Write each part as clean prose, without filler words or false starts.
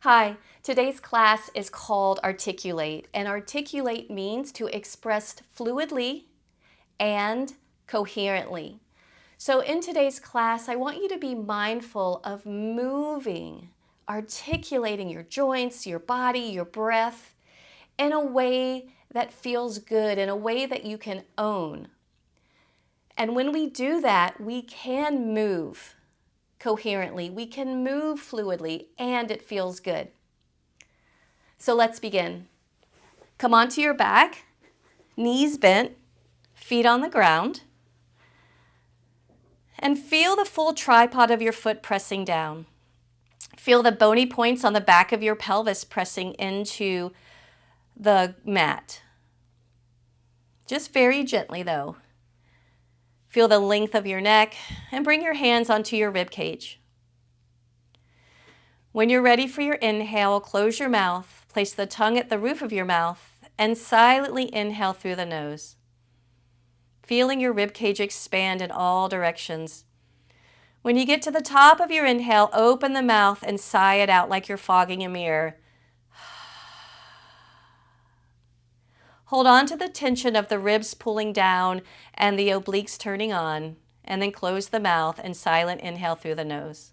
Hi, today's class is called Articulate, and articulate means to express fluidly and coherently. So in today's class, I want you to be mindful of moving, articulating your joints, your body, your breath in a way that feels good, in a way that you can own. And when we do that, we can move coherently, we can move fluidly, and it feels good. So let's begin. Come onto your back, knees bent, feet on the ground, and feel the full tripod of your foot pressing down. Feel the bony points on the back of your pelvis pressing into the mat. Just very gently though. Feel the length of your neck and bring your hands onto your rib cage. When you're ready for your inhale, close your mouth, place the tongue at the roof of your mouth, and silently inhale through the nose. Feeling your rib cage expand in all directions. When you get to the top of your inhale, open the mouth and sigh it out like you're fogging a mirror. Hold on to the tension of the ribs pulling down and the obliques turning on, and then close the mouth and silent inhale through the nose.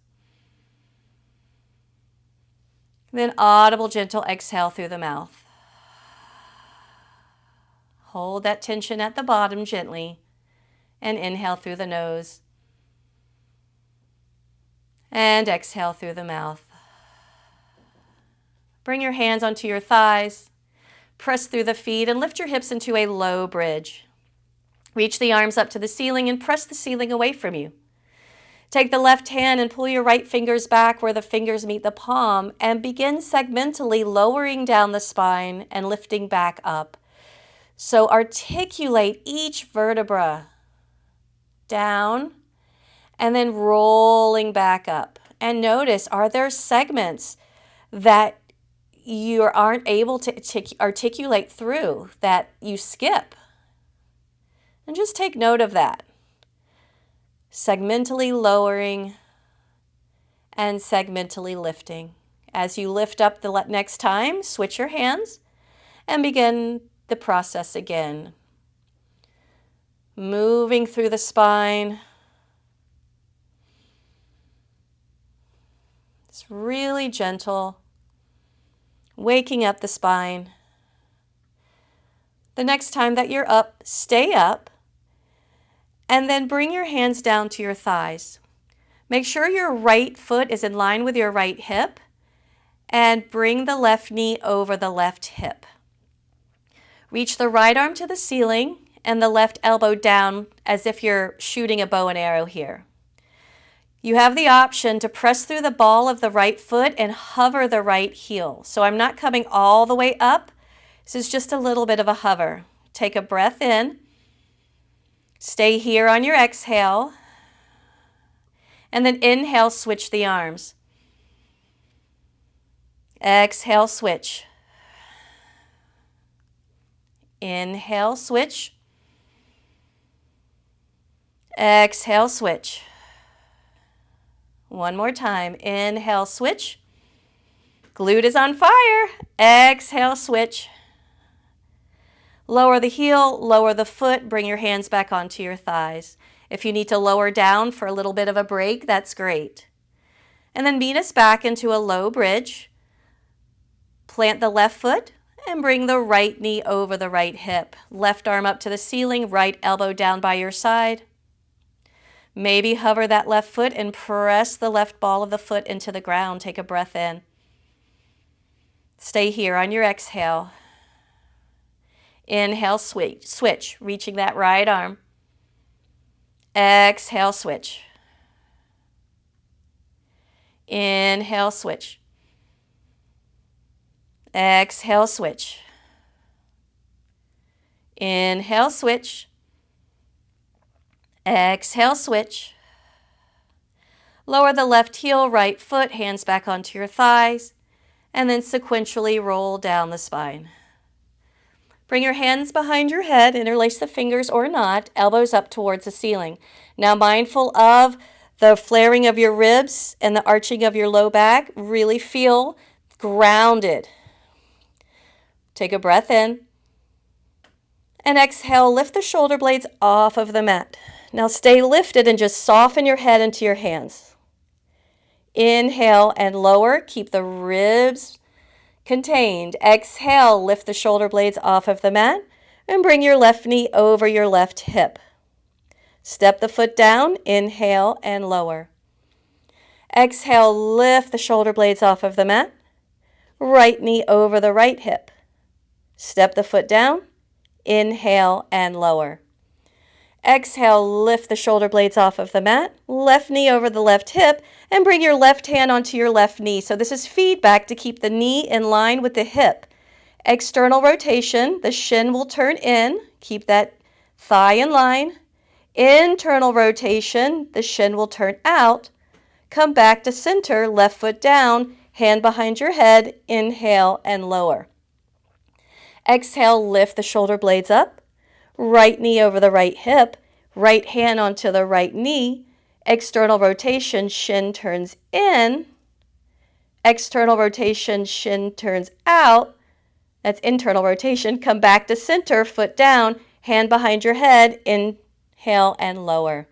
Then audible, gentle exhale through the mouth. Hold that tension at the bottom gently and inhale through the nose. And exhale through the mouth. Bring your hands onto your thighs. Press through the feet and lift your hips into a low bridge. Reach the arms up to the ceiling and press the ceiling away from you. Take the left hand and pull your right fingers back where the fingers meet the palm and begin segmentally lowering down the spine and lifting back up. So articulate each vertebra down and then rolling back up. And notice, are there segments that you aren't able to articulate through, that you skip? And just take note of that. Segmentally lowering and segmentally lifting. As you lift up the next time, switch your hands and begin the process again. Moving through the spine. It's really gentle. Waking up the spine. The next time that you're up, stay up. And then bring your hands down to your thighs. Make sure your right foot is in line with your right hip and bring the left knee over the left hip. Reach the right arm to the ceiling and the left elbow down as if you're shooting a bow and arrow here. You have the option to press through the ball of the right foot and hover the right heel. So I'm not coming all the way up. This is just a little bit of a hover. Take a breath in. Stay here on your exhale, and then inhale, switch the arms. Exhale, switch. Inhale, switch. Exhale, switch. One more time. Inhale, switch. Glute is on fire. Exhale, switch. Lower the heel, lower the foot, bring your hands back onto your thighs. If you need to lower down for a little bit of a break, that's great. And then meet us back into a low bridge. Plant the left foot and bring the right knee over the right hip. Left arm up to the ceiling, right elbow down by your side. Maybe hover that left foot and press the left ball of the foot into the ground. Take a breath in. Stay here on your exhale. Inhale, switch, reaching that right arm. Exhale, switch. Inhale, switch. Exhale, switch. Inhale, switch. Exhale, switch. Lower the left heel, right foot, hands back onto your thighs, and then sequentially roll down the spine. Bring your hands behind your head, interlace the fingers or not, elbows up towards the ceiling. Now mindful of the flaring of your ribs and the arching of your low back, really feel grounded. Take a breath in. And exhale, lift the shoulder blades off of the mat. Now stay lifted and just soften your head into your hands. Inhale and lower. Keep the ribs contained. Exhale, lift the shoulder blades off of the mat and bring your left knee over your left hip. Step the foot down. Inhale and lower. Exhale, lift the shoulder blades off of the mat. Right knee over the right hip. Step the foot down. Inhale and lower. Exhale, lift the shoulder blades off of the mat. Left knee over the left hip and bring your left hand onto your left knee. So this is feedback to keep the knee in line with the hip. External rotation, the shin will turn in. Keep that thigh in line. Internal rotation, the shin will turn out. Come back to center, left foot down, hand behind your head. Inhale and lower. Exhale, lift the shoulder blades up. Right knee over the right hip, right hand onto the right knee. External rotation, shin turns in. External rotation, shin turns out. That's internal rotation. Come back to center, foot down, hand behind your head. Inhale and lower.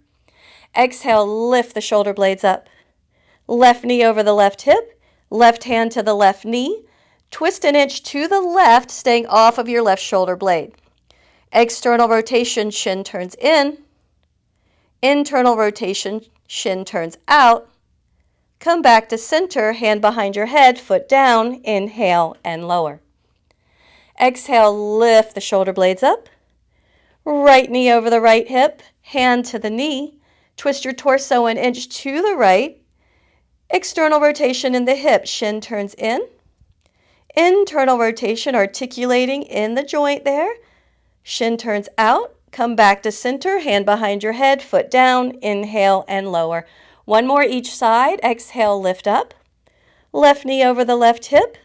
Exhale, lift the shoulder blades up. Left knee over the left hip, left hand to the left knee. Twist an inch to the left, staying off of your left shoulder blade. External rotation, shin turns in. Internal rotation, shin turns out. Come back to center, hand behind your head, foot down. Inhale and lower. Exhale, lift the shoulder blades up. Right knee over the right hip, hand to the knee. Twist your torso an inch to the right. External rotation in the hip, shin turns in. Internal rotation, articulating in the joint there. Shin turns out. Come back to center, hand behind your head, foot down. Inhale and lower. One more each side. Exhale, lift up. Left knee over the left hip.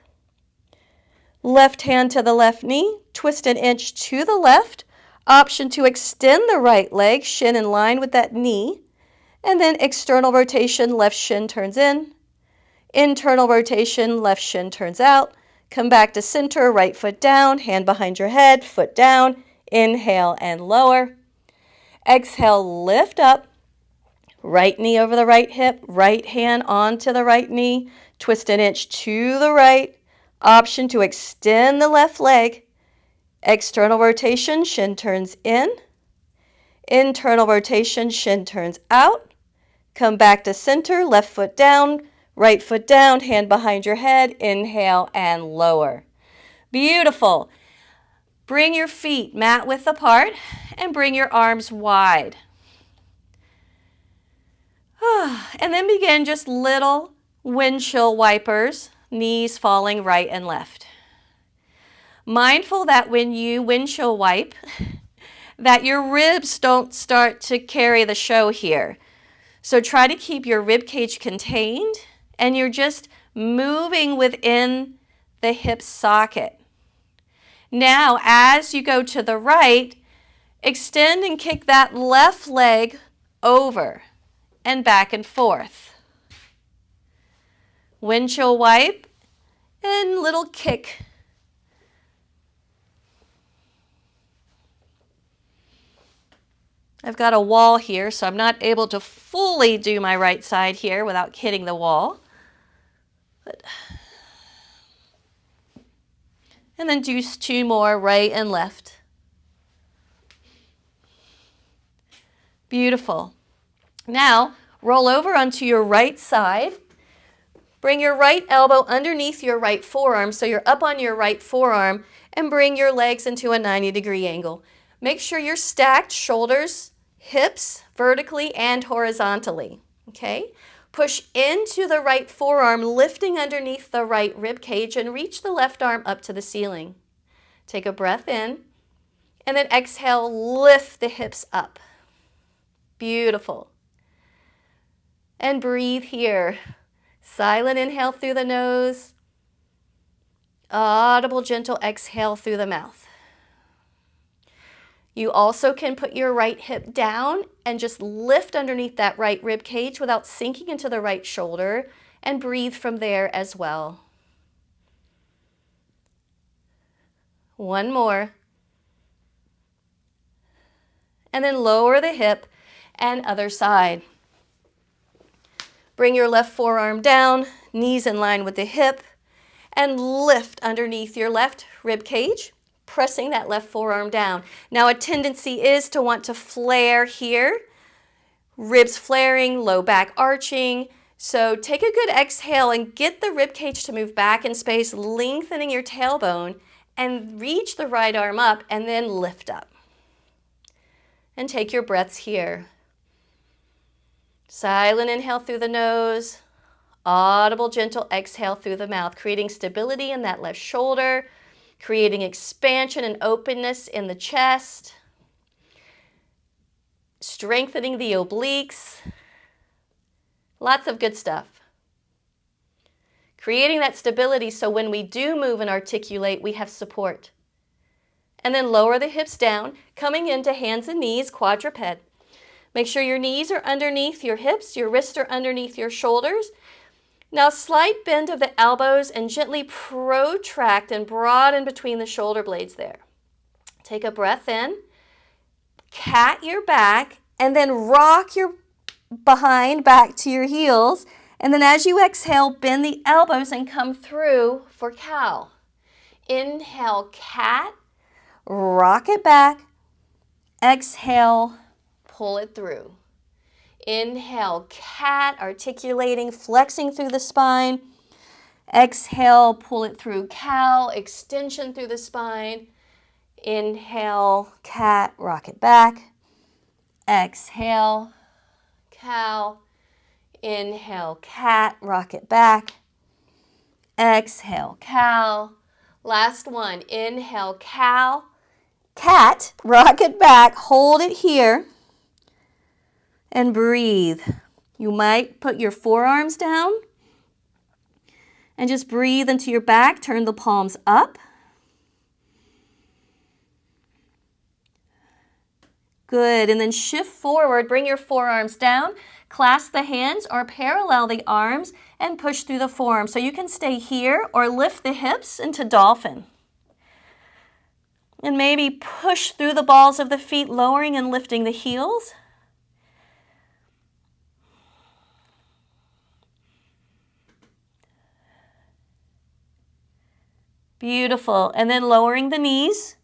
Left hand to the left knee. Twist an inch to the left. Option to extend the right leg, shin in line with that knee. And then external rotation, left shin turns in. Internal rotation, left shin turns out. Come back to center, right foot down, hand behind your head, foot down. Inhale and lower. Exhale, lift up. Right knee over the right hip, right hand onto the right knee. Twist an inch to the right. Option to extend the left leg. External rotation, shin turns in. Internal rotation, shin turns out. Come back to center, left foot down, right foot down, hand behind your head. Inhale and lower. Beautiful. Bring your feet mat width apart and bring your arms wide. And then begin just little windshield wipers, knees falling right and left. Mindful that when you windshield wipe, that your ribs don't start to carry the show here. So try to keep your rib cage contained and you're just moving within the hip socket. Now, as you go to the right, extend and kick that left leg over and back and forth. Windshield wipe and little kick. I've got a wall here, so I'm not able to fully do my right side here without hitting the wall. And then do 2 more, right and left. Beautiful. Now, roll over onto your right side. Bring your right elbow underneath your right forearm, so you're up on your right forearm, and bring your legs into a 90-degree angle. Make sure you're stacked, shoulders, hips, vertically and horizontally, okay? Push into the right forearm, lifting underneath the right rib cage, and reach the left arm up to the ceiling. Take a breath in, and then exhale, lift the hips up. Beautiful. And breathe here. Silent inhale through the nose. Audible, gentle exhale through the mouth. You also can put your right hip down and just lift underneath that right rib cage without sinking into the right shoulder, and breathe from there as well. One more. And then lower the hip and other side. Bring your left forearm down, knees in line with the hip, and lift underneath your left rib cage, pressing that left forearm down. Now a tendency is to want to flare here, ribs flaring, low back arching. So take a good exhale and get the rib cage to move back in space, lengthening your tailbone, and reach the right arm up and then lift up. And take your breaths here. Silent inhale through the nose, audible gentle exhale through the mouth, creating stability in that left shoulder, creating expansion and openness in the chest, strengthening the obliques. Lots of good stuff. Creating that stability so when we do move and articulate, we have support. And then lower the hips down, coming into hands and knees, quadruped. Make sure your knees are underneath your hips, your wrists are underneath your shoulders. Now slight bend of the elbows and gently protract and broaden between the shoulder blades there. Take a breath in, cat your back, and then rock your behind back to your heels. And then as you exhale, bend the elbows and come through for cow. Inhale, cat, rock it back. Exhale, pull it through. Inhale, cat, articulating, flexing through the spine. Exhale, pull it through, cow, extension through the spine. Inhale, cat, rock it back. Exhale, cow. Inhale, cat, rock it back. Exhale, cow. Last one. Inhale, cow. Cat, rock it back. Hold it here. And breathe. You might put your forearms down and just breathe into your back. Turn the palms up. Good. And then shift forward. Bring your forearms down. Clasp the hands or parallel the arms and push through the forearms. So you can stay here or lift the hips into dolphin. And maybe push through the balls of the feet, lowering and lifting the heels. Beautiful. And then lowering the knees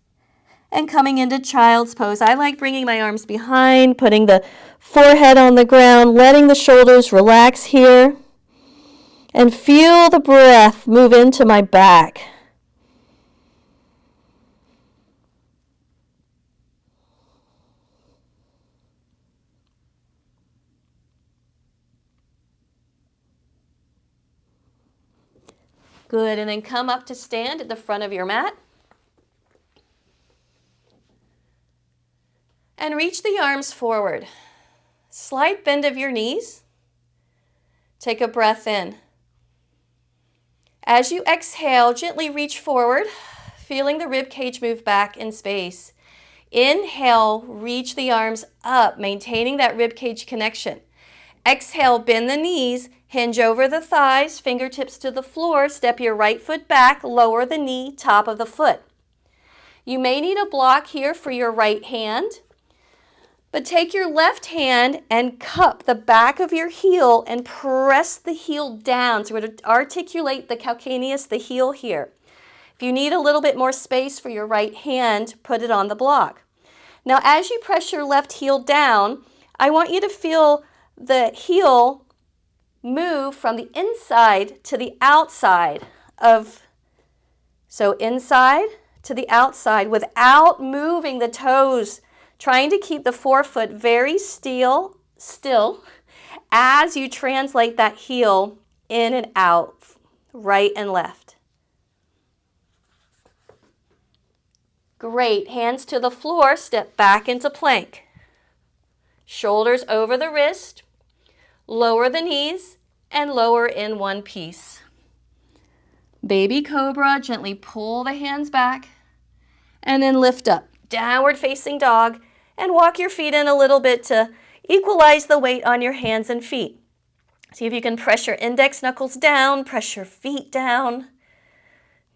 and coming into child's pose. I like bringing my arms behind, putting the forehead on the ground, letting the shoulders relax here. And feel the breath move into my back. Good, and then come up to stand at the front of your mat. And reach the arms forward. Slight bend of your knees. Take a breath in. As you exhale, gently reach forward, feeling the rib cage move back in space. Inhale, reach the arms up, maintaining that rib cage connection. Exhale, bend the knees, hinge over the thighs, fingertips to the floor, step your right foot back, lower the knee, top of the foot. You may need a block here for your right hand, but take your left hand and cup the back of your heel and press the heel down to articulate the calcaneus, the heel here. If you need a little bit more space for your right hand, put it on the block. Now, as you press your left heel down, I want you to feel the heel move from the inside to the outside so inside to the outside without moving the toes, trying to keep the forefoot very still as you translate that heel in and out, right and left. Great. Hands to the floor, step back into plank. Shoulders over the wrist, lower the knees, and lower in one piece. Baby cobra, gently pull the hands back, and then lift up. Downward facing dog, and walk your feet in a little bit to equalize the weight on your hands and feet. See if you can press your index knuckles down, press your feet down.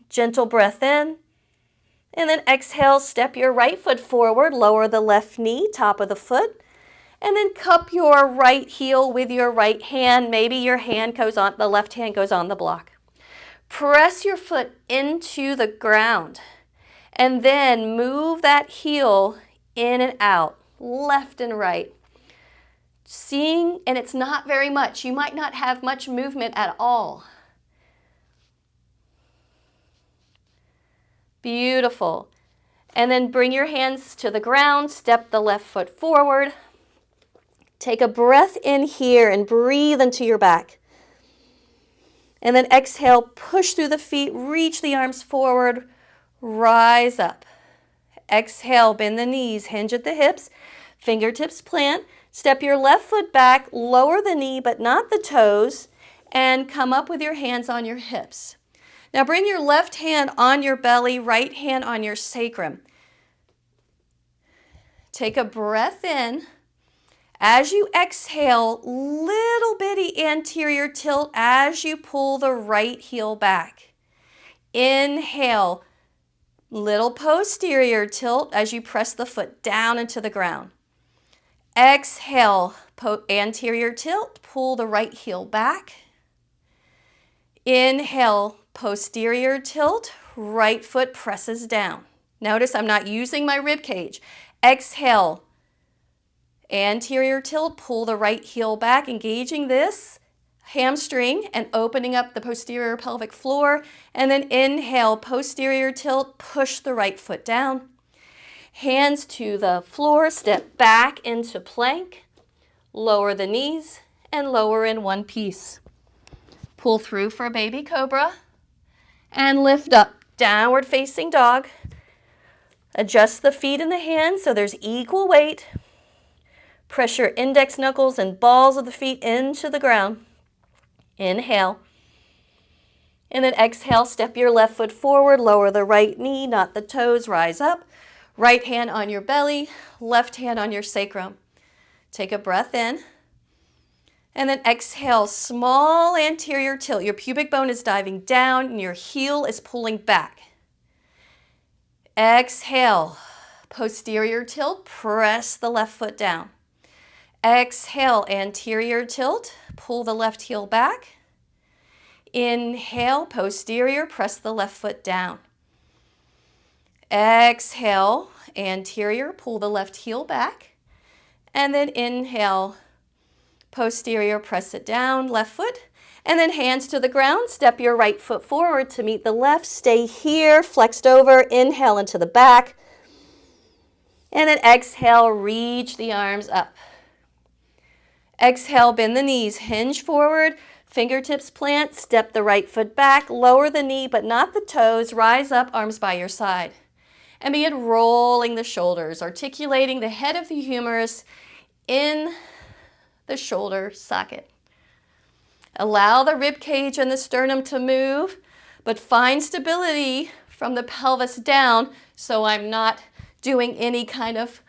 Gentle breath in, And then exhale, step your right foot forward, lower the left knee, top of the foot. And then cup your right heel with your right hand. Maybe your hand goes on, the left hand goes on the block. Press your foot into the ground. And then move that heel in and out, left and right. Seeing, and it's not very much. You might not have much movement at all. Beautiful. And then bring your hands to the ground, step the left foot forward. Take a breath in here and breathe into your back. And then exhale, push through the feet, reach the arms forward, rise up. Exhale, bend the knees, hinge at the hips, fingertips plant. Step your left foot back, lower the knee but not the toes, and come up with your hands on your hips. Now bring your left hand on your belly, right hand on your sacrum. Take a breath in. As you exhale, little bitty anterior tilt as you pull the right heel back. Inhale, little posterior tilt as you press the foot down into the ground. Exhale, anterior tilt, pull the right heel back. Inhale, posterior tilt, right foot presses down. Notice I'm not using my rib cage. Exhale, anterior tilt, pull the right heel back, engaging this hamstring and opening up the posterior pelvic floor. And then inhale, posterior tilt, push the right foot down. Hands to the floor, step back into plank, lower the knees, and lower in one piece. Pull through for a baby cobra, and lift up, downward facing dog. Adjust the feet and the hands so there's equal weight. Press your index knuckles and balls of the feet into the ground. Inhale. And then exhale, step your left foot forward, lower the right knee, not the toes, rise up. Right hand on your belly, left hand on your sacrum. Take a breath in. And then exhale, small anterior tilt. Your pubic bone is diving down and your heel is pulling back. Exhale, posterior tilt, press the left foot down. Exhale, anterior tilt, pull the left heel back. Inhale, posterior, press the left foot down. Exhale, anterior, pull the left heel back. And then inhale, posterior, press it down, left foot. And then hands to the ground, step your right foot forward to meet the left. Stay here, flexed over, inhale into the back. And then exhale, reach the arms up. Exhale, bend the knees, hinge forward, fingertips plant, step the right foot back, lower the knee but not the toes, rise up, arms by your side. And begin rolling the shoulders, articulating the head of the humerus in the shoulder socket. Allow the rib cage and the sternum to move, but find stability from the pelvis down so I'm not doing any kind of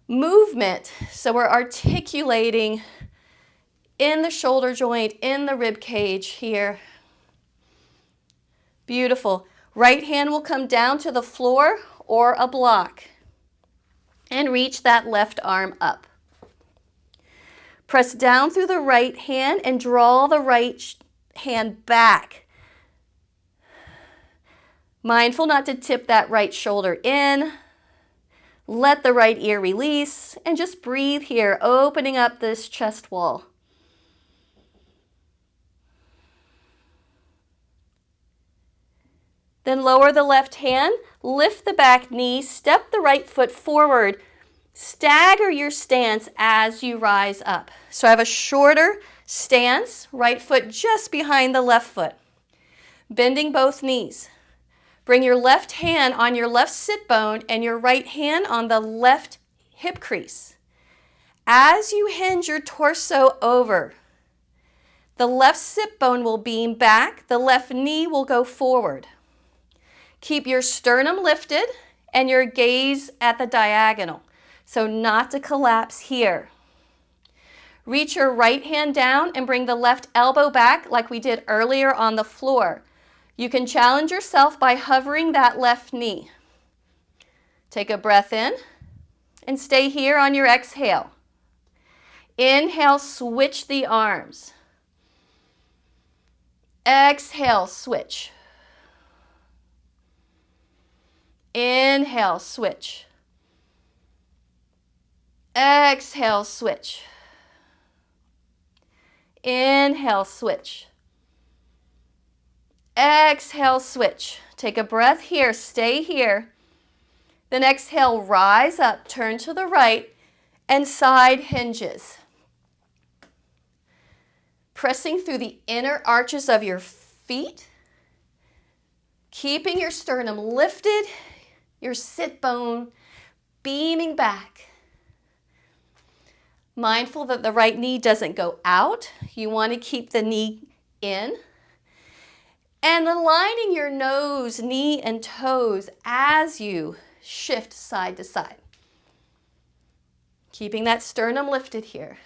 movement. So we're articulating in the shoulder joint, in the rib cage here. Beautiful. Right hand will come down to the floor or a block and reach that left arm up. Press down through the right hand and draw the right hand back. Mindful not to tip that right shoulder in. Let the right ear release and just breathe here, opening up this chest wall. Then lower the left hand, lift the back knee, step the right foot forward. Stagger your stance as you rise up. So I have a shorter stance, right foot just behind the left foot. Bending both knees. Bring your left hand on your left sit bone and your right hand on the left hip crease. As you hinge your torso over, the left sit bone will beam back, the left knee will go forward. Keep your sternum lifted and your gaze at the diagonal, so not to collapse here. Reach your right hand down and bring the left elbow back like we did earlier on the floor. You can challenge yourself by hovering that left knee. Take a breath in and stay here on your exhale. Inhale, switch the arms. Exhale, switch. Inhale, switch. Exhale, switch. Inhale, switch. Exhale, switch. Take a breath here, stay here. Then exhale, rise up, turn to the right, and side hinges. Pressing through the inner arches of your feet, keeping your sternum lifted, your sit bone beaming back. Mindful that the right knee doesn't go out. You want to keep the knee in. And aligning your nose, knee, and toes as you shift side to side. Keeping that sternum lifted here.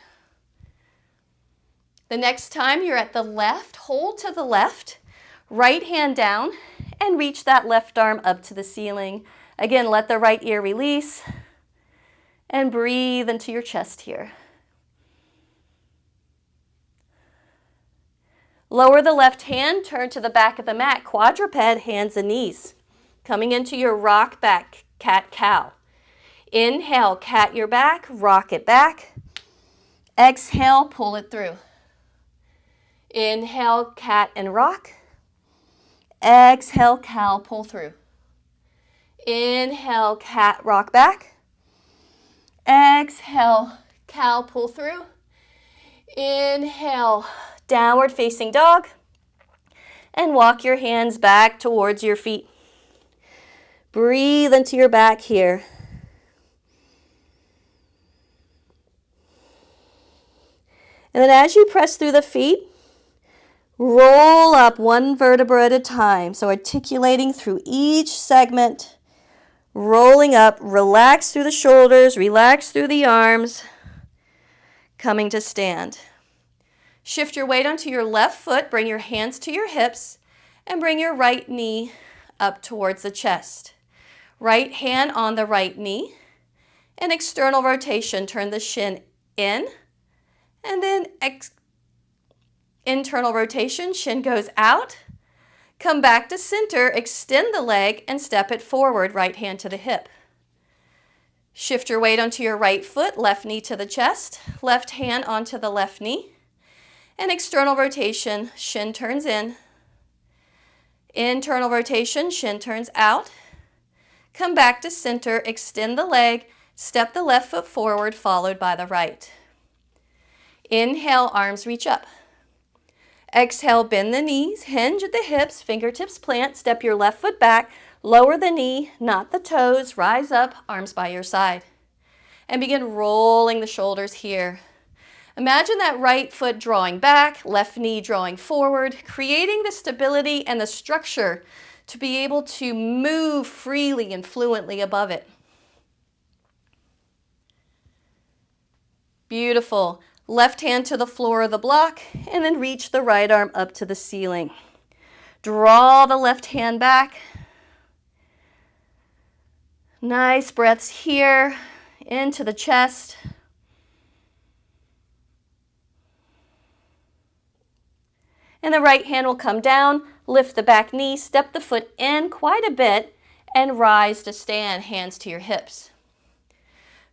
The next time you're at the left, hold to the left, right hand down, and reach that left arm up to the ceiling. Again, let the right ear release, and breathe into your chest here. Lower the left hand, turn to the back of the mat, quadruped, hands and knees. Coming into your rock back, cat-cow. Inhale, cat your back, rock it back. Exhale, pull it through. Inhale, cat and rock. Exhale, cow, pull through. Inhale, cat, rock back. Exhale, cow, pull through. Inhale, downward facing dog. And walk your hands back towards your feet. Breathe into your back here. And then as you press through the feet, roll up one vertebra at a time. So articulating through each segment, rolling up, relax through the shoulders, relax through the arms, coming to stand. Shift your weight onto your left foot, bring your hands to your hips, and bring your right knee up towards the chest. Right hand on the right knee, and external rotation, turn the shin in, and then internal rotation, shin goes out. Come back to center, extend the leg, and step it forward, right hand to the hip. Shift your weight onto your right foot, left knee to the chest, left hand onto the left knee, and external rotation, shin turns in. Internal rotation, shin turns out. Come back to center, extend the leg, step the left foot forward, followed by the right. Inhale, arms reach up. Exhale, bend the knees, hinge at the hips, fingertips plant, step your left foot back, lower the knee, not the toes, rise up, arms by your side. And begin rolling the shoulders here. Imagine that right foot drawing back, left knee drawing forward, creating the stability and the structure to be able to move freely and fluently above it. Beautiful. Left hand to the floor of the block, and then reach the right arm up to the ceiling. Draw the left hand back. Nice breaths here, into the chest. And the right hand will come down, lift the back knee, step the foot in quite a bit, and rise to stand, hands to your hips.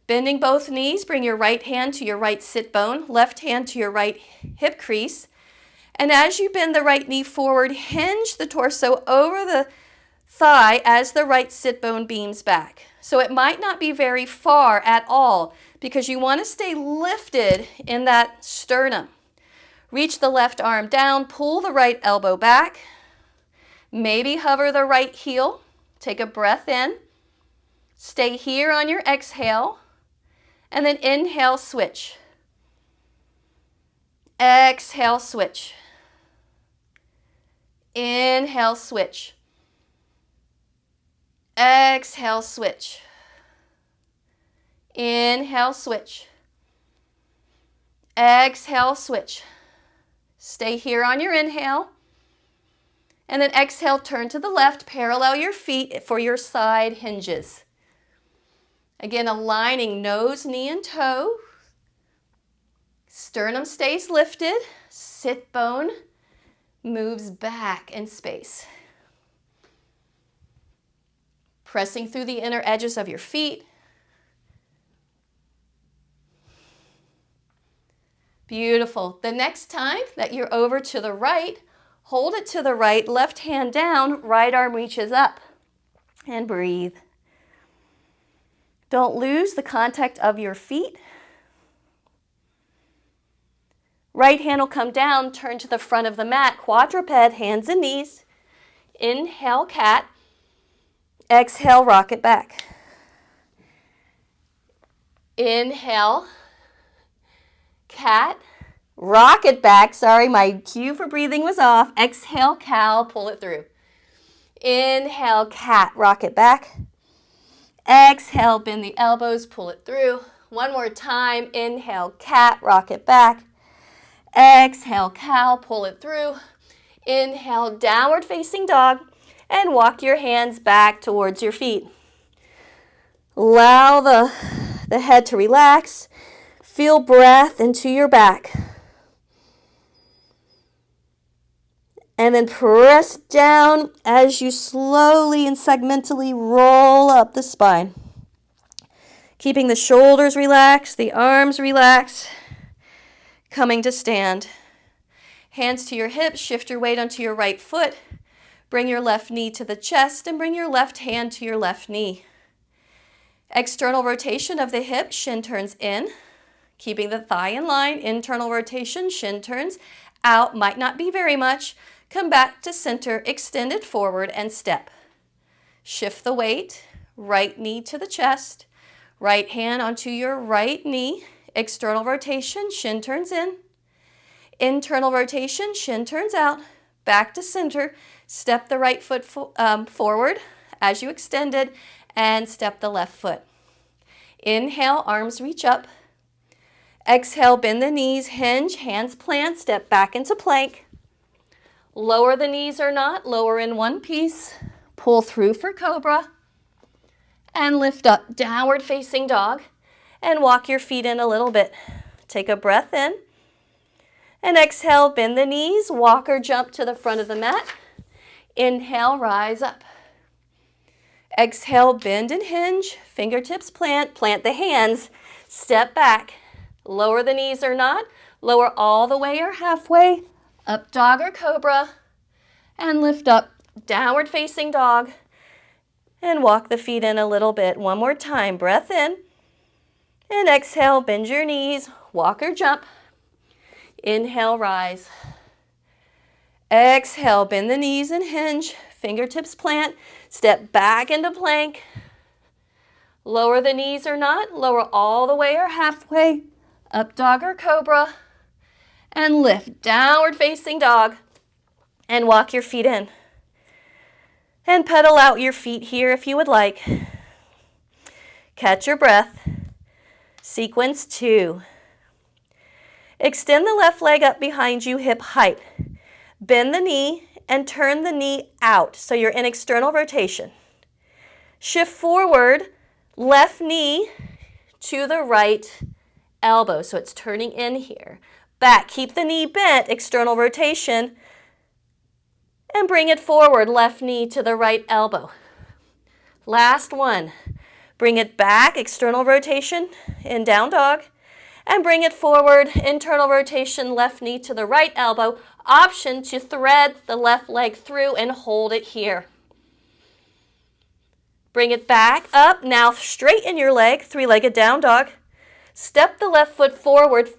Bending both knees, bring your right hand to your right sit bone, left hand to your right hip crease. And as you bend the right knee forward, hinge the torso over the thigh as the right sit bone beams back. So it might not be very far at all because you want to stay lifted in that sternum. Reach the left arm down, pull the right elbow back. Maybe hover the right heel. Take a breath in. Stay here on your exhale. And then inhale, switch. Exhale, switch. Inhale, switch. Exhale, switch. Inhale, switch. Exhale, switch. Stay here on your inhale. And then exhale, turn to the left, parallel your feet for your side hinges. Again, aligning nose, knee, and toe. Sternum stays lifted. Sit bone moves back in space. Pressing through the inner edges of your feet. Beautiful. The next time that you're over to the right, hold it to the right, left hand down, right arm reaches up. And breathe. Don't lose the contact of your feet. Right hand will come down, turn to the front of the mat, quadruped, hands and knees. Inhale, cat. Exhale, rock it back. Inhale, cat. Rock it back. Sorry, my cue for breathing was off. Exhale, cow, pull it through. Inhale, cat, rock it back. Exhale, bend the elbows, pull it through. One more time. Inhale, cat, rock it back. Exhale, cow, pull it through. Inhale, downward facing dog, and walk your hands back towards your feet. Allow the head to relax. Feel breath into your back. And then press down as you slowly and segmentally roll up the spine. Keeping the shoulders relaxed, the arms relaxed. Coming to stand. Hands to your hips, shift your weight onto your right foot. Bring your left knee to the chest and bring your left hand to your left knee. External rotation of the hip, shin turns in. Keeping the thigh in line, internal rotation, shin turns out, might not be very much. Come back to center, extend it forward and step. Shift the weight, right knee to the chest, right hand onto your right knee, external rotation, shin turns in. Internal rotation, shin turns out, back to center, step the right foot forward as you extend it and step the left foot. Inhale, arms reach up. Exhale, bend the knees, hinge, hands plant, step back into plank. Lower the knees or not, lower in one piece. Pull through for cobra. And lift up, downward facing dog. And walk your feet in a little bit. Take a breath in. And exhale, bend the knees, walk or jump to the front of the mat. Inhale, rise up. Exhale, bend and hinge, fingertips plant the hands, step back. Lower the knees or not, lower all the way or halfway. Up dog or cobra, and lift up, downward facing dog, and walk the feet in a little bit. One more time, breath in, and exhale, bend your knees, walk or jump. Inhale, rise. Exhale, bend the knees and hinge, fingertips plant, step back into plank. Lower the knees or not, lower all the way or halfway. Up dog or cobra. And lift, downward facing dog, and walk your feet in. And pedal out your feet here if you would like. Catch your breath. Sequence 2. Extend the left leg up behind you, hip height. Bend the knee and turn the knee out so you're in external rotation. Shift forward, left knee to the right elbow, so it's turning in here. Back, keep the knee bent, external rotation, and bring it forward, left knee to the right elbow. Last one. Bring it back, external rotation, in down dog, and bring it forward, internal rotation, left knee to the right elbow. Option to thread the left leg through and hold it here. Bring it back up. Now straighten your leg, three-legged down dog. Step the left foot forward.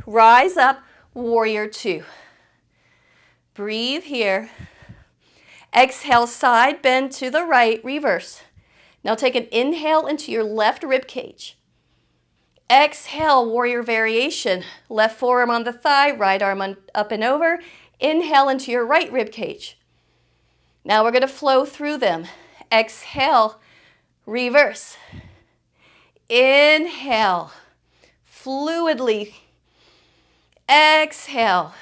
Rise up, warrior 2. Breathe here. Exhale, side bend to the right, reverse. Now take an inhale into your left rib cage. Exhale, warrior variation. Left forearm on the thigh, right arm up and over. Inhale into your right rib cage. Now we're going to flow through them. Exhale, reverse. Inhale, fluidly. Exhale.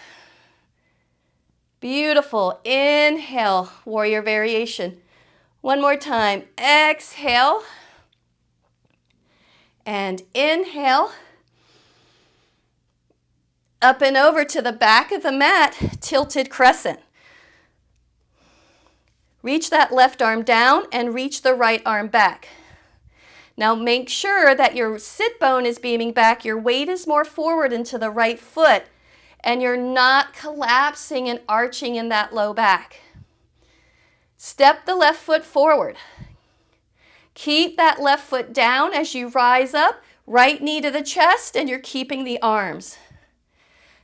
Beautiful. Inhale, warrior variation. One more time. Exhale. And inhale. Up and over to the back of the mat, tilted crescent. Reach that left arm down and reach the right arm back. Now make sure that your sit bone is beaming back, your weight is more forward into the right foot, and you're not collapsing and arching in that low back. Step the left foot forward. Keep that left foot down as you rise up, right knee to the chest, and you're keeping the arms.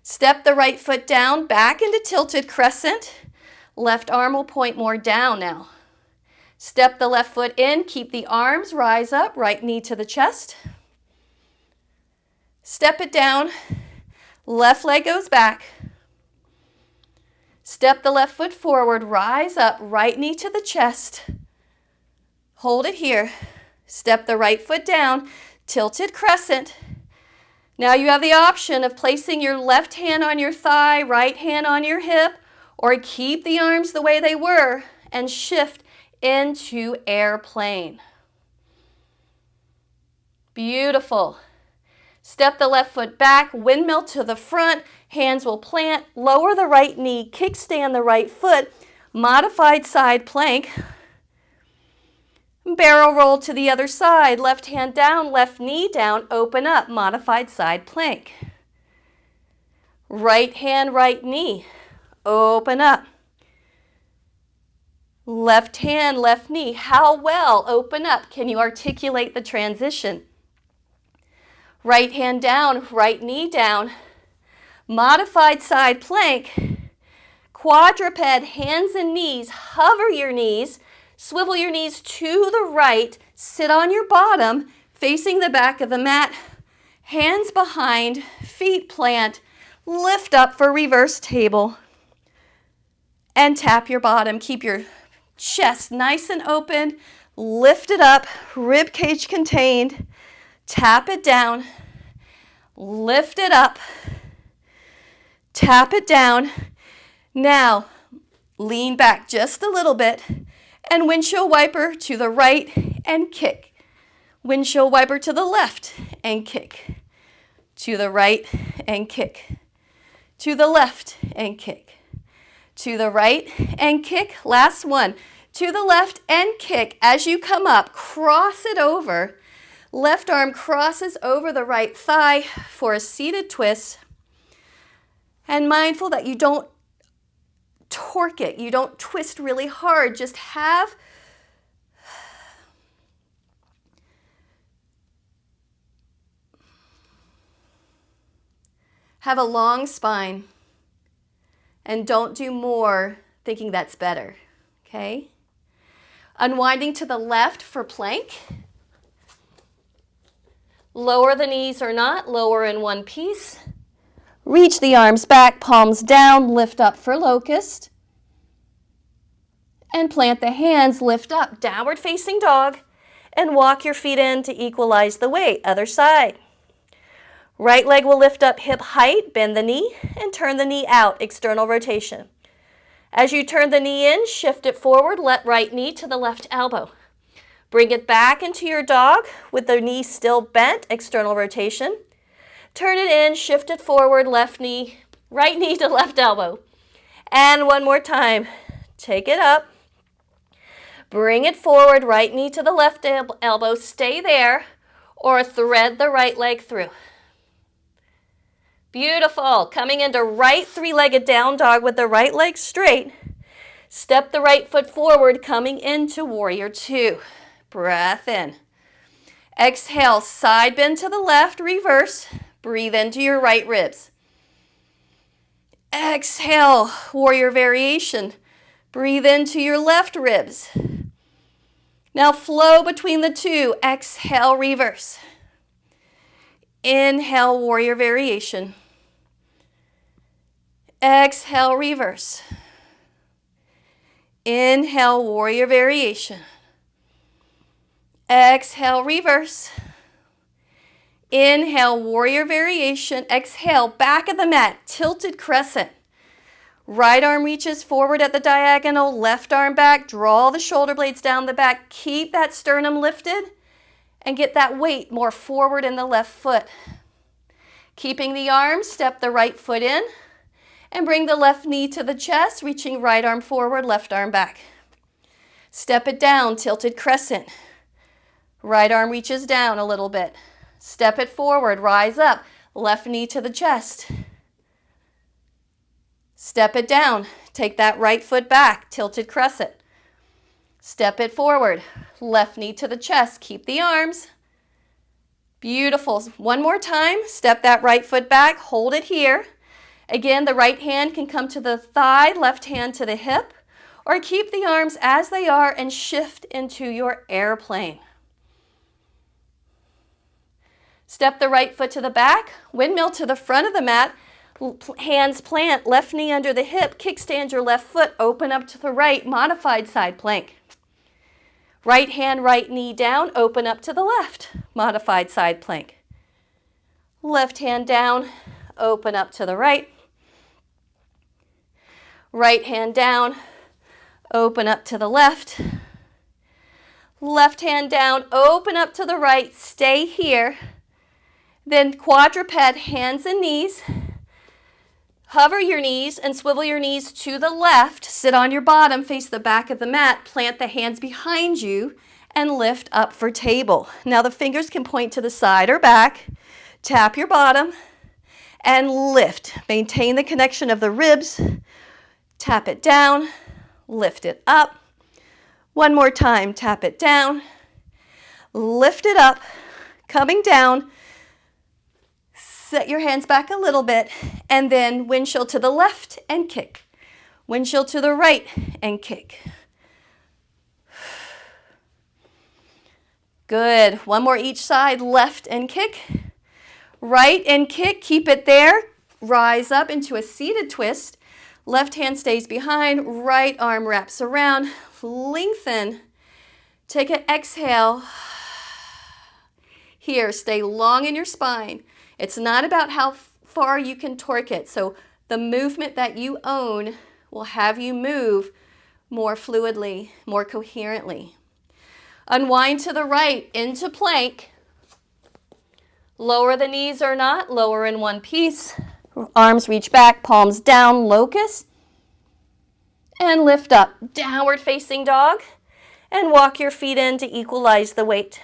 Step the right foot down, back into tilted crescent. Left arm will point more down now. Step the left foot in, keep the arms, rise up, right knee to the chest. Step it down, left leg goes back. Step the left foot forward, rise up, right knee to the chest. Hold it here. Step the right foot down, tilted crescent. Now you have the option of placing your left hand on your thigh, right hand on your hip, or keep the arms the way they were and shift into airplane. Beautiful. Step the left foot back, windmill to the front, hands will plant, lower the right knee, kickstand the right foot, modified side plank. Barrel roll to the other side, left hand down, left knee down, open up, modified side plank. Right hand, right knee, open up. Left hand, left knee. How well? Open up. Can you articulate the transition? Right hand down, right knee down. Modified side plank. Quadruped, hands and knees. Hover your knees. Swivel your knees to the right. Sit on your bottom, facing the back of the mat. Hands behind, feet plant. Lift up for reverse table. And tap your bottom. Keep your chest nice and open, lift it up, rib cage contained, tap it down, lift it up, tap it down. Now, lean back just a little bit and windshield wiper to the right and kick. Windshield wiper to the left and kick. To the right and kick. To the left and kick. To the right and kick. Last one. To the left and kick. As you come up, cross it over. Left arm crosses over the right thigh for a seated twist. And mindful that you don't torque it. You don't twist really hard. Just have a long spine. And don't do more thinking that's better, okay? Unwinding to the left for plank. Lower the knees or not, lower in one piece. Reach the arms back, palms down, lift up for locust. And plant the hands, lift up, downward facing dog, and walk your feet in to equalize the weight. Other side. Right leg will lift up hip height, bend the knee, and turn the knee out, external rotation. As you turn the knee in, shift it forward, let right knee to the left elbow. Bring it back into your dog with the knee still bent, external rotation. Turn it in, shift it forward, left knee, right knee to left elbow. And one more time, take it up. Bring it forward, right knee to the left elbow, stay there, or thread the right leg through. Beautiful. Coming into right three-legged down dog with the right leg straight. Step the right foot forward, coming into warrior two. Breath in. Exhale, side bend to the left, reverse. Breathe into your right ribs. Exhale, warrior variation. Breathe into your left ribs. Now flow between the two. Exhale, reverse. Inhale, warrior variation. Exhale, reverse. Inhale, warrior variation. Exhale, reverse. Inhale, warrior variation. Exhale, back of the mat, tilted crescent. Right arm reaches forward at the diagonal, left arm back, draw the shoulder blades down the back, keep that sternum lifted, and get that weight more forward in the left foot. Keeping the arms, step the right foot in and bring the left knee to the chest, reaching right arm forward, left arm back. Step it down, tilted crescent. Right arm reaches down a little bit. Step it forward, rise up, left knee to the chest. Step it down, take that right foot back, tilted crescent. Step it forward, left knee to the chest, keep the arms. Beautiful. One more time, step that right foot back, hold it here. Again, the right hand can come to the thigh, left hand to the hip, or keep the arms as they are and shift into your airplane. Step the right foot to the back, windmill to the front of the mat, hands plant, left knee under the hip, kickstand your left foot, open up to the right, modified side plank. Right hand, right knee down, open up to the left, modified side plank. Left hand down, open up to the right. Right hand down, open up to the left. Left hand down, open up to the right, stay here. Then quadruped, hands and knees. Hover your knees and swivel your knees to the left. Sit on your bottom, face the back of the mat, plant the hands behind you, and lift up for table. Now the fingers can point to the side or back. Tap your bottom and lift. Maintain the connection of the ribs. Tap it down, lift it up. One more time, tap it down, lift it up, coming down. Set your hands back a little bit, and then windshield to the left and kick. Windshield to the right and kick. Good. One more each side, left and kick. Right and kick, keep it there. Rise up into a seated twist. Left hand stays behind, right arm wraps around. Lengthen. Take an exhale. Here, stay long in your spine. It's not about how far you can torque it. So the movement that you own will have you move more fluidly, more coherently. Unwind to the right into plank. Lower the knees or not, lower in one piece. Arms reach back, palms down, locust. And lift up, downward facing dog. And walk your feet in to equalize the weight.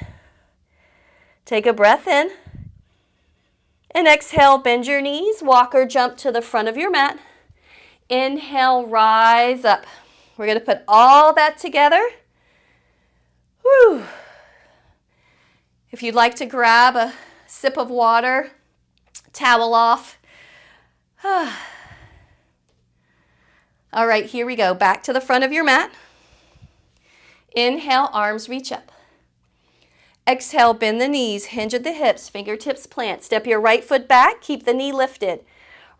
Take a breath in. And exhale, bend your knees, walk or jump to the front of your mat. Inhale, rise up. We're going to put all that together. Whew. If you'd like to grab a sip of water, towel off. All right, here we go. Back to the front of your mat. Inhale, arms reach up. Exhale, bend the knees, hinge at the hips, fingertips plant. Step your right foot back, keep the knee lifted.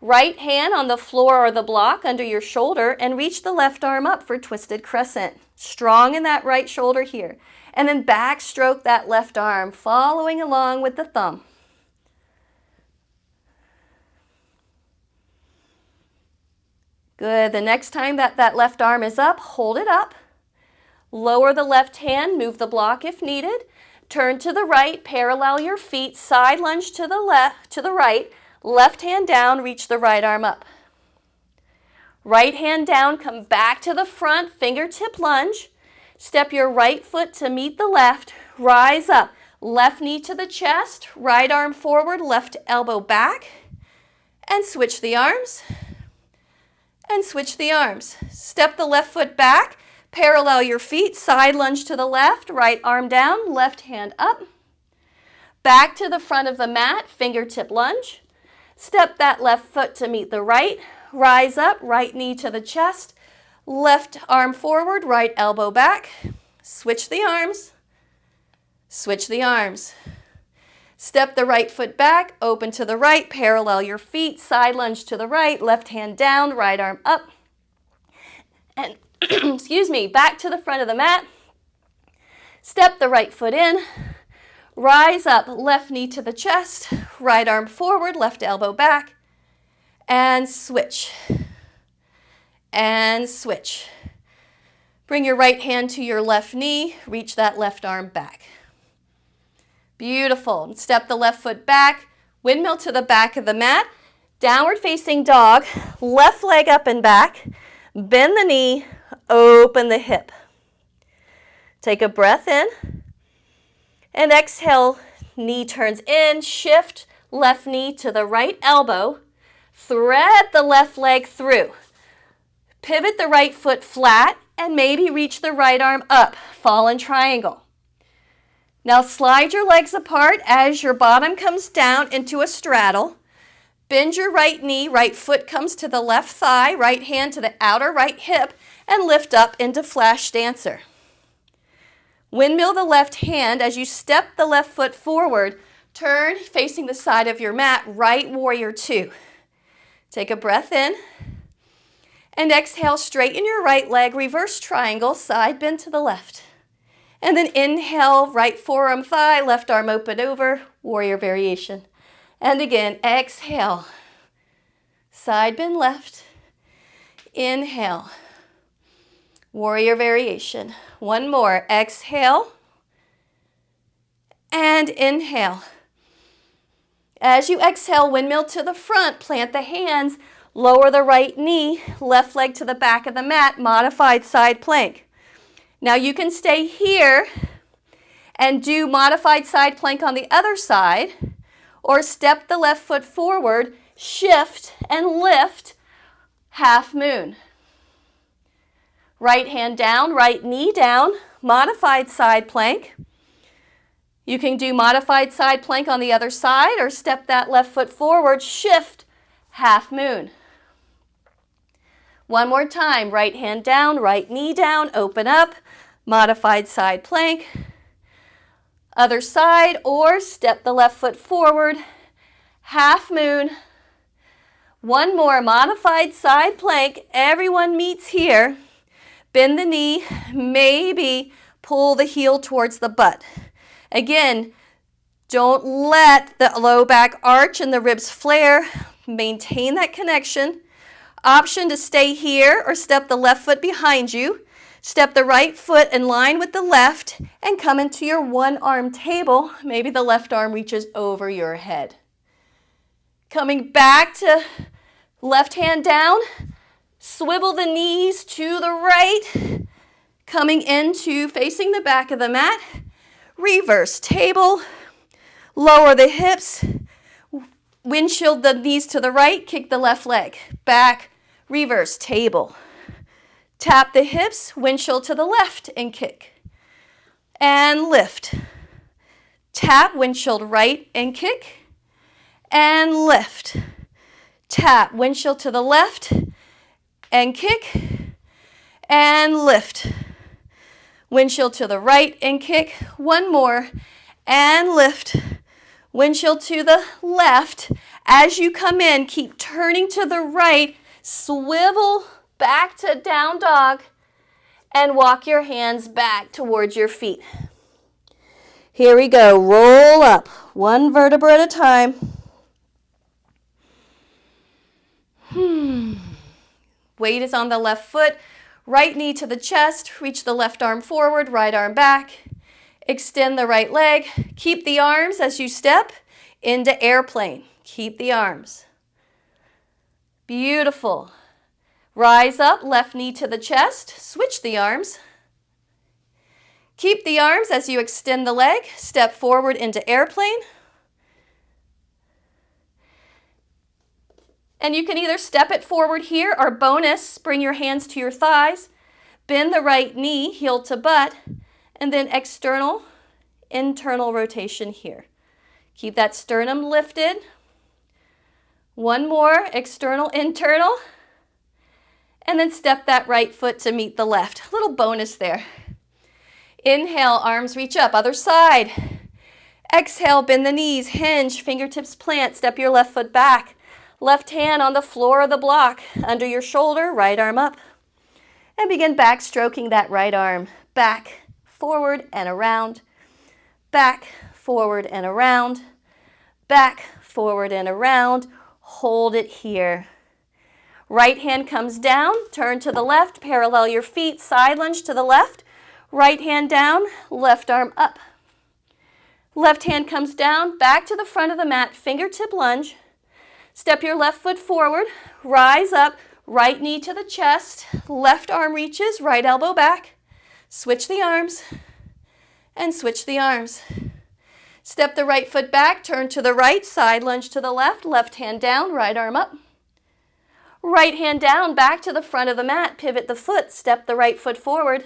Right hand on the floor or the block under your shoulder and reach the left arm up for twisted crescent. Strong in that right shoulder here. And then backstroke that left arm, following along with the thumb. Good. The next time that left arm is up, hold it up. Lower the left hand, move the block if needed. Turn to the right, parallel your feet, side lunge to the left, to the right. Left hand down, reach the right arm up. Right hand down, come back to the front, fingertip lunge. Step your right foot to meet the left, rise up. Left knee to the chest, right arm forward, left elbow back. And switch the arms. And switch the arms. Step the left foot back. Parallel your feet, side lunge to the left, right arm down, left hand up. Back to the front of the mat, fingertip lunge. Step that left foot to meet the right, rise up, right knee to the chest, left arm forward, right elbow back. Switch the arms, switch the arms. Step the right foot back, open to the right, parallel your feet, side lunge to the right, left hand down, right arm up. And excuse me, back to the front of the mat. Step the right foot in. Rise up, left knee to the chest, right arm forward, left elbow back. And switch. And switch. Bring your right hand to your left knee. Reach that left arm back. Beautiful. Step the left foot back, windmill to the back of the mat, downward facing dog, left leg up and back, bend the knee, open the hip. Take a breath in, and exhale, knee turns in, shift left knee to the right elbow, thread the left leg through. Pivot the right foot flat and maybe reach the right arm up, fallen triangle. Now slide your legs apart as your bottom comes down into a straddle. Bend your right knee, right foot comes to the left thigh, right hand to the outer right hip, and lift up into flash dancer. Windmill the left hand as you step the left foot forward, turn facing the side of your mat, right warrior two. Take a breath in, and exhale, straighten your right leg, reverse triangle, side bend to the left. And then inhale, right forearm thigh, left arm open over, warrior variation. And again, exhale, side bend left, inhale, warrior variation. One more, exhale, and inhale. As you exhale, windmill to the front, plant the hands, lower the right knee, left leg to the back of the mat, modified side plank. Now you can stay here and do modified side plank on the other side, or step the left foot forward, shift and lift, half moon. Right hand down, right knee down, modified side plank. You can do modified side plank on the other side or step that left foot forward, shift, half moon. One more time, right hand down, right knee down, open up, modified side plank. Other side, or step the left foot forward, half moon. One more, modified side plank. Everyone meets here. Bend the knee, maybe pull the heel towards the butt. Again, don't let the low back arch and the ribs flare. Maintain that connection. Option to stay here or step the left foot behind you. Step the right foot in line with the left and come into your one arm table. Maybe the left arm reaches over your head. Coming back to left hand down, swivel the knees to the right. Coming into facing the back of the mat, reverse table, lower the hips, windshield the knees to the right, kick the left leg, back, reverse table. Tap the hips, windshield to the left and kick. And lift. Tap, windshield right and kick. And lift. Tap, windshield to the left and kick. And lift. Windshield to the right and kick. One more. And lift. Windshield to the left. As you come in, keep turning to the right. Swivel back to down dog and walk your hands back towards your feet. Here we go. Roll up, one vertebra at a time. Weight is on the left foot. Right knee to the chest. Reach the left arm forward, right arm back. Extend the right leg. Keep the arms as you step into airplane. Keep the arms. Beautiful. Rise up, left knee to the chest, switch the arms. Keep the arms as you extend the leg, step forward into airplane. And you can either step it forward here or bonus, bring your hands to your thighs, bend the right knee, heel to butt, and then external, internal rotation here. Keep that sternum lifted. One more, external, internal. And then step that right foot to meet the left. A little bonus there. Inhale, arms reach up. Other side. Exhale, bend the knees, hinge, fingertips plant. Step your left foot back. Left hand on the floor of the block. Under your shoulder, right arm up. And begin back stroking that right arm. Back, forward, and around. Back, forward, and around. Back, forward, and around. Hold it here. Right hand comes down, turn to the left, parallel your feet, side lunge to the left. Right hand down, left arm up. Left hand comes down, back to the front of the mat, fingertip lunge. Step your left foot forward, rise up, right knee to the chest, left arm reaches, right elbow back. Switch the arms and switch the arms. Step the right foot back, turn to the right, side lunge to the left, left hand down, right arm up. Right hand down, back to the front of the mat, pivot the foot, step the right foot forward.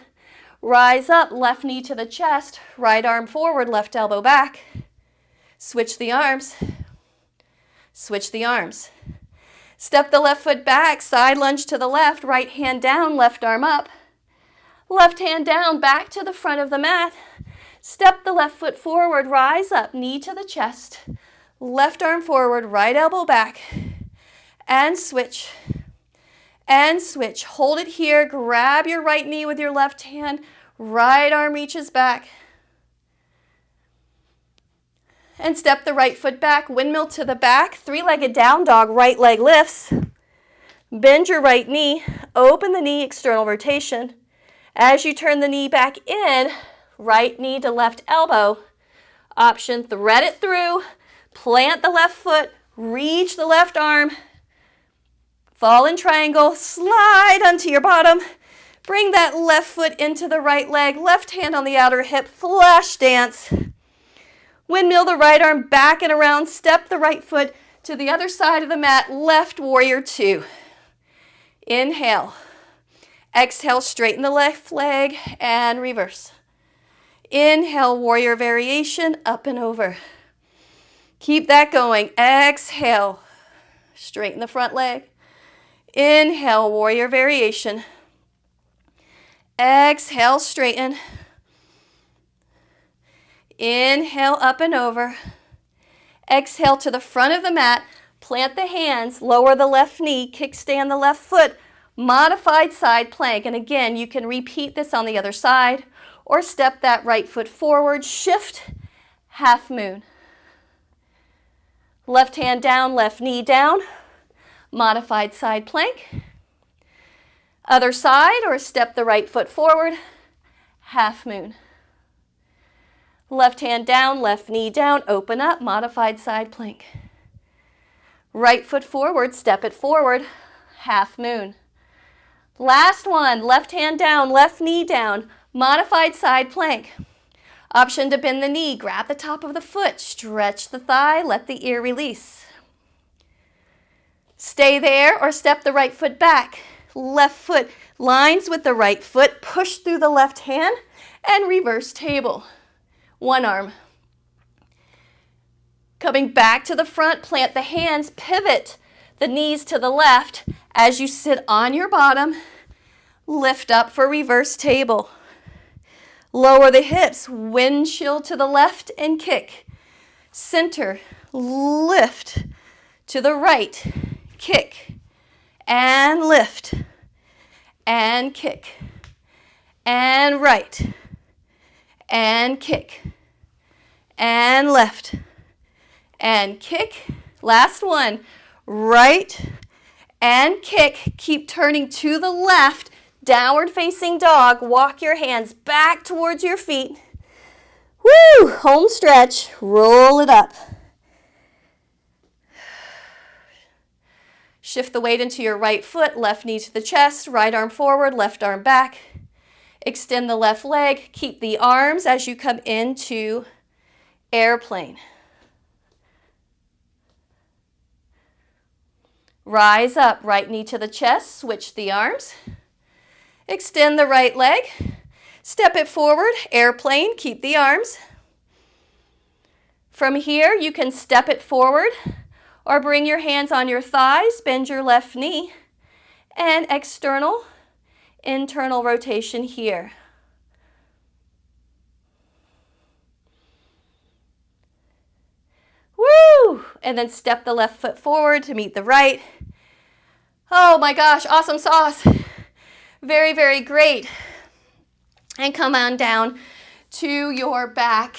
Rise up, left knee to the chest, right arm forward, left elbow back. Switch the arms. Switch the arms. Step the left foot back, side lunge to the left, right hand down, left arm up. Left hand down, back to the front of the mat. Step the left foot forward, rise up, knee to the chest. Left arm forward, right elbow back. And switch. And switch. Hold it here. Grab your right knee with your left hand. Right arm reaches back. And step the right foot back. Windmill to the back. Three-legged down dog. Right leg lifts. Bend your right knee. Open the knee. External rotation. As you turn the knee back in, right knee to left elbow. Option, thread it through. Plant the left foot. Reach the left arm. Fall in triangle, slide onto your bottom. Bring that left foot into the right leg, left hand on the outer hip, flash dance. Windmill the right arm back and around, step the right foot to the other side of the mat, left warrior two. Inhale. Exhale, straighten the left leg and reverse. Inhale, warrior variation, up and over. Keep that going. Exhale, straighten the front leg. Inhale, warrior variation. Exhale, straighten. Inhale, up and over. Exhale to the front of the mat. Plant the hands, lower the left knee, kickstand the left foot. Modified side plank. And again, you can repeat this on the other side or step that right foot forward. Shift, half moon. Left hand down, left knee down. Modified side plank. Other side, or step the right foot forward, half moon. Left hand down, left knee down, open up, modified side plank. Right foot forward, step it forward, half moon. Last one, left hand down, left knee down, modified side plank. Option to bend the knee, grab the top of the foot, stretch the thigh, let the ear release. Stay there or step the right foot back. Left foot lines with the right foot. Push through the left hand and reverse table. One arm. Coming back to the front, plant the hands, pivot the knees to the left. As you sit on your bottom, lift up for reverse table. Lower the hips, windshield to the left and kick. Center, lift to the right. Kick and lift and kick and right and kick and left and kick. Last one, right and kick. Keep turning to the left, downward facing dog. Walk your hands back towards your feet. Woo! Home stretch, roll it up. Shift the weight into your right foot, left knee to the chest, right arm forward, left arm back. Extend the left leg. Keep the arms as you come into airplane. Rise up, right knee to the chest, switch the arms. Extend the right leg. Step it forward, airplane, keep the arms. From here, you can step it forward or bring your hands on your thighs, bend your left knee, and external, internal rotation here. Woo! And then step the left foot forward to meet the right. Oh my gosh, awesome sauce. Very, very great. And come on down to your back.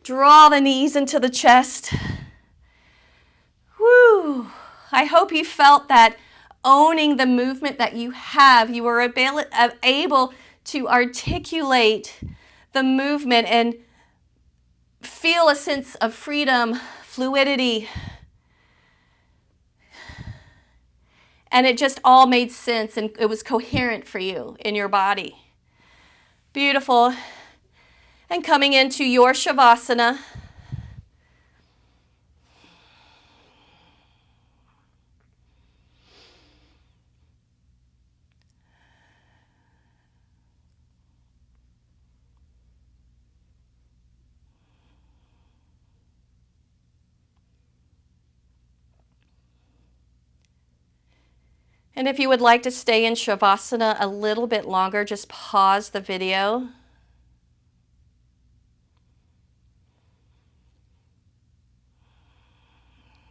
Draw the knees into the chest. Woo! I hope you felt that owning the movement that you have. You were able to articulate the movement and feel a sense of freedom, fluidity, and it just all made sense and it was coherent for you in your body. Beautiful. And coming into your Shavasana. And if you would like to stay in Shavasana a little bit longer, just pause the video.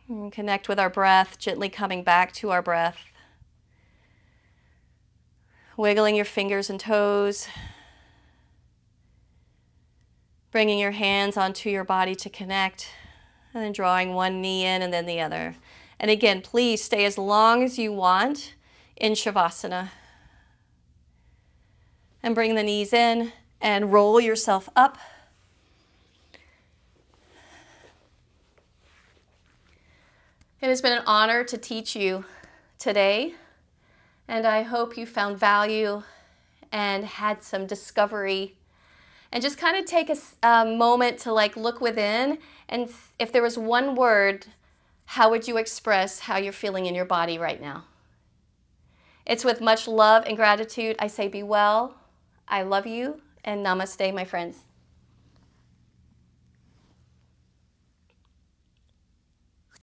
And connect with our breath, gently coming back to our breath. Wiggling your fingers and toes. Bringing your hands onto your body to connect. And then drawing one knee in and then the other. And again, please stay as long as you want in Shavasana. And bring the knees in and roll yourself up. It has been an honor to teach you today, and I hope you found value and had some discovery. And just kind of take a moment to look within, and if there was one word, how would you express how you're feeling in your body right now? It's with much love and gratitude I say be well, I love you, and namaste, my friends.